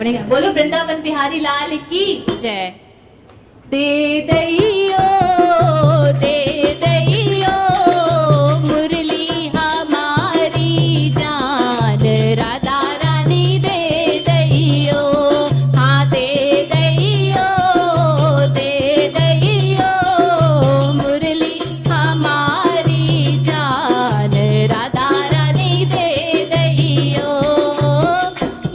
बोलो वृंदावन बिहारी लाल की जय। दे दैयो दे दैयो मुरली हमारी जान राधा रानी दे दैयो। हाँ दे दैयो मुरली हमारी जान राधा रानी दे दैयो।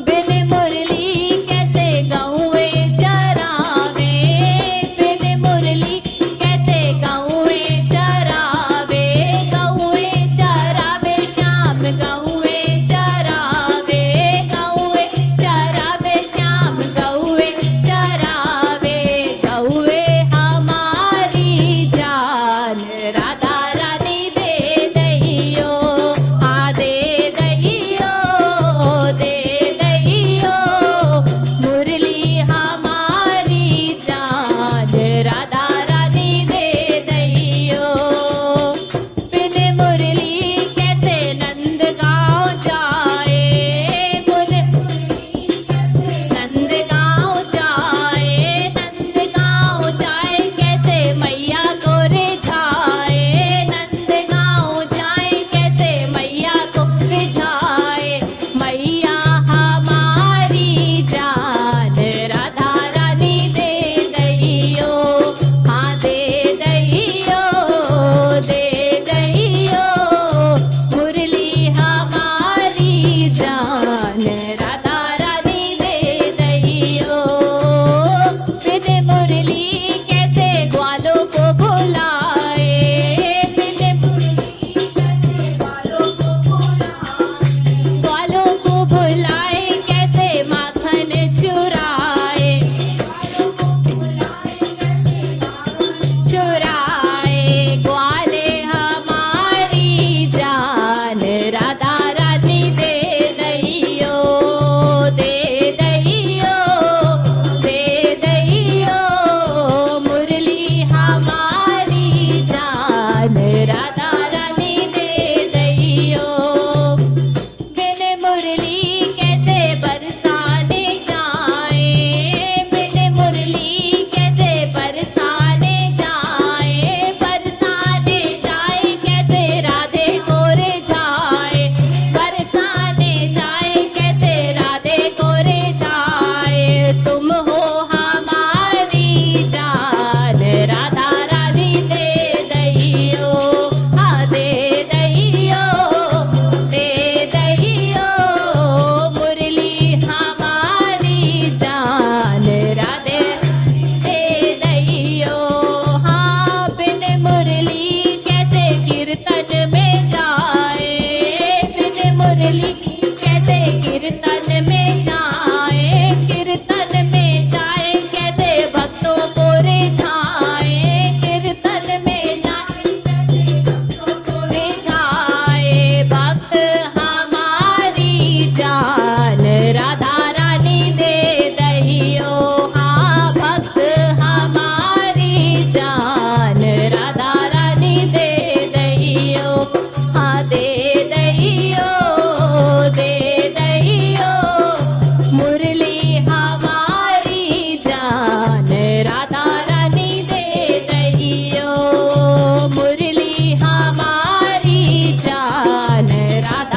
बिन मुरली कैसे गौए चरावे, बिन मुरली कैसे गौए चरावे, गौए चरावे श्याम गौए चरावे, गौए चरावे श्याम गौए चरावे। गौए हमारी जान राधा रानी दे दैयो। हाँ दे दैयो मुरली हमारी जान राधा रानी दे दैयो। बिन मुरली कैसे नंद गाँव जाए, नंद गाँव जाए, नंद गाँव जाए कैसे मैया को रिझाए, नंद गाँव जाए कैसे मैया को रिझाए। मैया हमारी जान राधा रानी दे दैयो। हाँ दे दैयो मुरली हमारी जान राधा रानी दे दैयो। बिन मुरली कैसे ग्वालों को भुलाए, बिन ग्वालों को भुलाए कैसे माखन चुराए, चुराए। ग्वाले हमारी जान राधा रानी दे दैयो। दे दैयो मुरली हमारी जान राधा रानी दे दैयो। बिन मुरली कैसे बरसाने जाए, बिन मुरली कैसे बरसाने जाए, बरसाने जाए कैसे राधे को रिझाए, बरसाने जाए कैसे राधे को रिझाए। तुम हो हमारी जान राधा रानी दे दैयो। हाँ दे दैयो मुरली हमारी जान राधे दे दैयो। हाँ बिन मुरली कैसे कीर्तन में जाए, बिन मुरली कैसे कीर्तन में जाए, कीर्तन में जाए कैसे भक्तों को रिझाए, कीर्तन में जाए रिझाए। भक्त हमारी जान राधा रानी दे दैयो। हाँ भक्त हमारी जान राधा रानी दे दैयो। हाँ दे दैयो मुरली हमारी जान राधा रानी दे दैयो। मुरली हमारी जान राधा